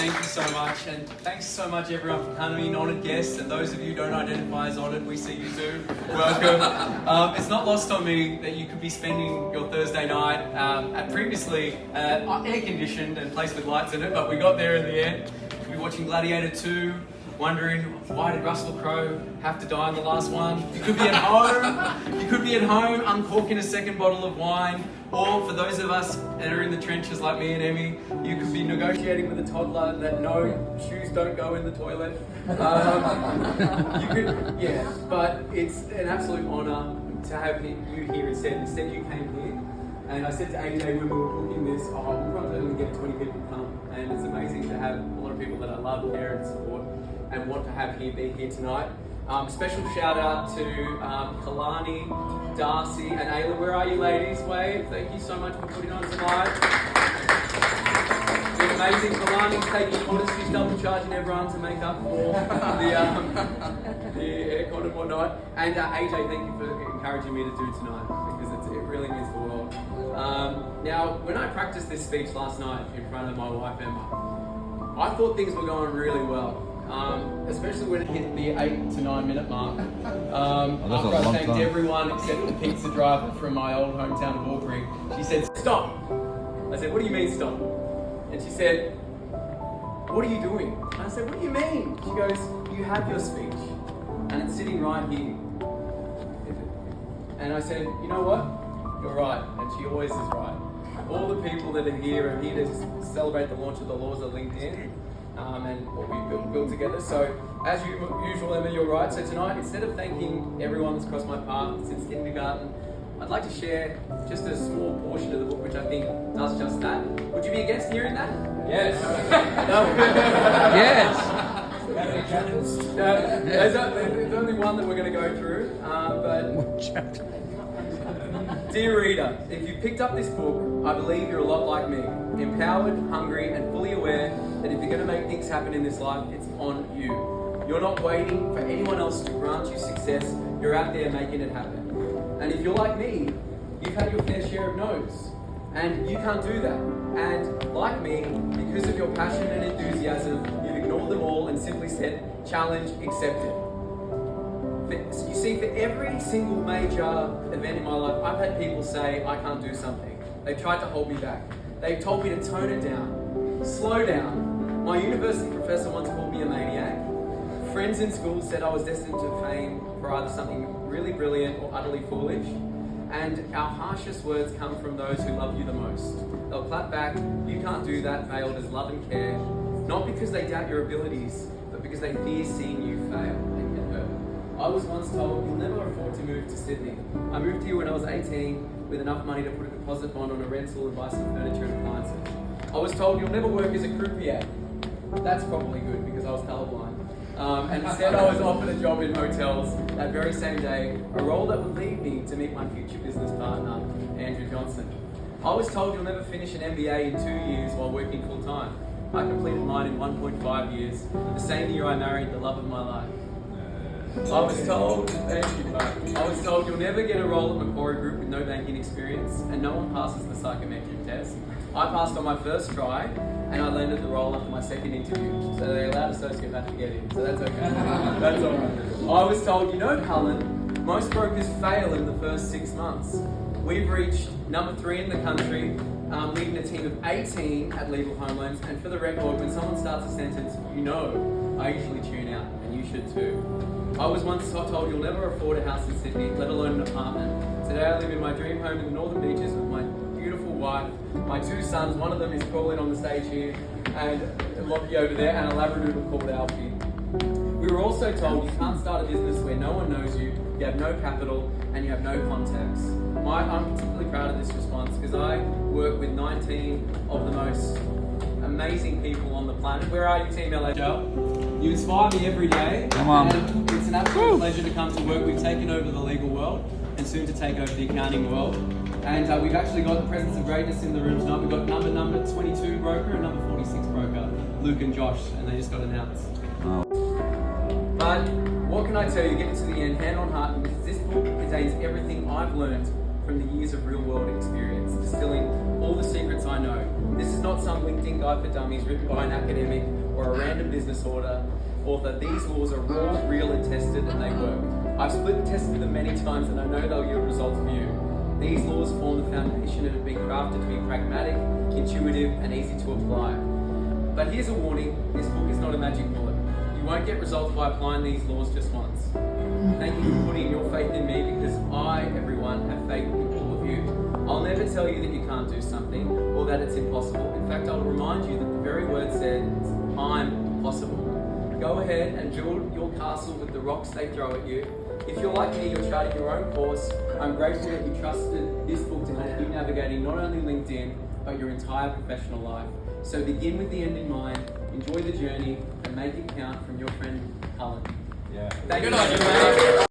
Thank you so much, and thanks so much everyone for coming, honoured guests, and those of you who don't identify as honoured, we see you too. Welcome. It's not lost on me that you could be spending your Thursday night at previously air-conditioned and placed with lights in it, but we got there in the end. You could be watching Gladiator 2, wondering why did Russell Crowe have to die in the last one. You could be at home. You could be at home uncorking a second bottle of wine. Or for those of us that are in the trenches like me and Emmy, you could be negotiating with a toddler that no, shoes don't go in the toilet. But it's an absolute honour to have you here instead. Instead you came here, and I said to AJ when we were booking this, we'll probably only get 20 people to come, and it's amazing to have a lot of people that I love, care and support, and want to have be here tonight. Special shout out to Kalani, Darcy and Ayla. Where are you ladies? Wave. Thank you so much for putting on tonight. It's been amazing. Kalani's taking orders. She's double charging everyone to make up for the aircon and whatnot. And AJ, thank you for encouraging me to do tonight, because it really means the world. Now, when I practiced this speech last night in front of my wife Emma, I thought things were going really well. Especially when it hit the 8 to 9 minute mark. After I thanked everyone except the pizza driver from my old hometown of Albury, she said, "Stop." I said, "What do you mean stop?" And she said, "What are you doing?" And I said, "What do you mean?" She goes, "You have your speech and it's sitting right here." And I said, "You know what? You're right." And she always is right. All the people that are here to celebrate the launch of the laws of LinkedIn. And what we built together. So, as usual, Emma, you're right. So tonight, instead of thanking everyone that's crossed my path since kindergarten, I'd like to share just a small portion of the book, which I think does just that. Would you be against hearing that? Yes. Yes. There's only one that we're going to go through. Dear reader, if you picked up this book, I believe you're a lot like me. Empowered, hungry, and fully aware that if you're going to make things happen in this life, it's on you. You're not waiting for anyone else to grant you success. You're out there making it happen. And if you're like me, you've had your fair share of no's. And you can't do that. And like me, because of your passion and enthusiasm, you've ignored them all and simply said, challenge accepted. You see, for every single major event in my life, I've had people say, I can't do something. They've tried to hold me back. They've told me to tone it down, slow down. My university professor once called me a maniac. Friends in school said I was destined to fame for either something really brilliant or utterly foolish. And our harshest words come from those who love you the most. They'll clap back, you can't do that, veiled as love and care. Not because they doubt your abilities, but because they fear seeing you fail and get hurt. I was once told you'll never afford to move to Sydney. I moved here when I was 18 with enough money to put a deposit bond on a rental and buy some furniture and appliances. I was told you'll never work as a croupier. That's probably good because I was colourblind. And instead I was offered a job in hotels that very same day, a role that would lead me to meet my future business partner, Andrew Johnson. I was told you'll never finish an MBA in 2 years while working full time. I completed mine in 1.5 years, the same year I married the love of my life. I was told you'll never get a role at Macquarie Group with no banking experience, and no one passes the psychometric test. I passed on my first try, and I landed the role after my second interview, so they allowed a sociopath to get in, so that's okay. That's all right. I was told, Cullen, most brokers fail in the first 6 months. We've reached number 3 in the country, leading a team of 18 at Legal Home Loans, and for the record, when someone starts a sentence, I usually tune out, and you should too. I was once told you'll never afford a house in Sydney, let alone an apartment. Today I live in my dream home in the Northern Beaches with my beautiful wife, my 2 sons, one of them is crawling on the stage here, and Lockie over there, and a Labradoodle called Alfie. We were also told you can't start a business where no one knows you have no capital, and you have no contacts. I'm particularly proud of this response because I work with 19 of the most amazing people on the planet. Where are you, Team LA? You inspire me every day. Come on. And it's an absolute pleasure to come to work. We've taken over the legal world and soon to take over the accounting world. And we've actually got the presence of greatness in the room tonight. We've got number 22 broker and number 46 broker, Luke and Josh, and they just got announced. But what can I tell you, getting to the end, hand on heart, because this book contains everything I've learned from the years of real world experience, distilling all the secrets I know. This is not some some LinkedIn guide for dummies written by an academic or a random business author. These laws are raw, real and tested, and they work. I've split and tested them many times and I know they'll yield results for you. These laws form the foundation and have been crafted to be pragmatic, intuitive and easy to apply. But here's a warning, this book is not a magic bullet. You won't get results by applying these laws just once. Thank you for putting your faith in me because I, everyone, have faith in all of you. I'll never tell you that you can't do something or that it's impossible. In fact, I'll remind you that the very word says, I'm possible. Go ahead and build your castle with the rocks they throw at you. If you're like me, you're charting your own course. I'm grateful that you trusted this book to help you navigating not only LinkedIn, but your entire professional life. So begin with the end in mind, enjoy the journey, and make it count from your friend, Cullen. Yeah. Thank you.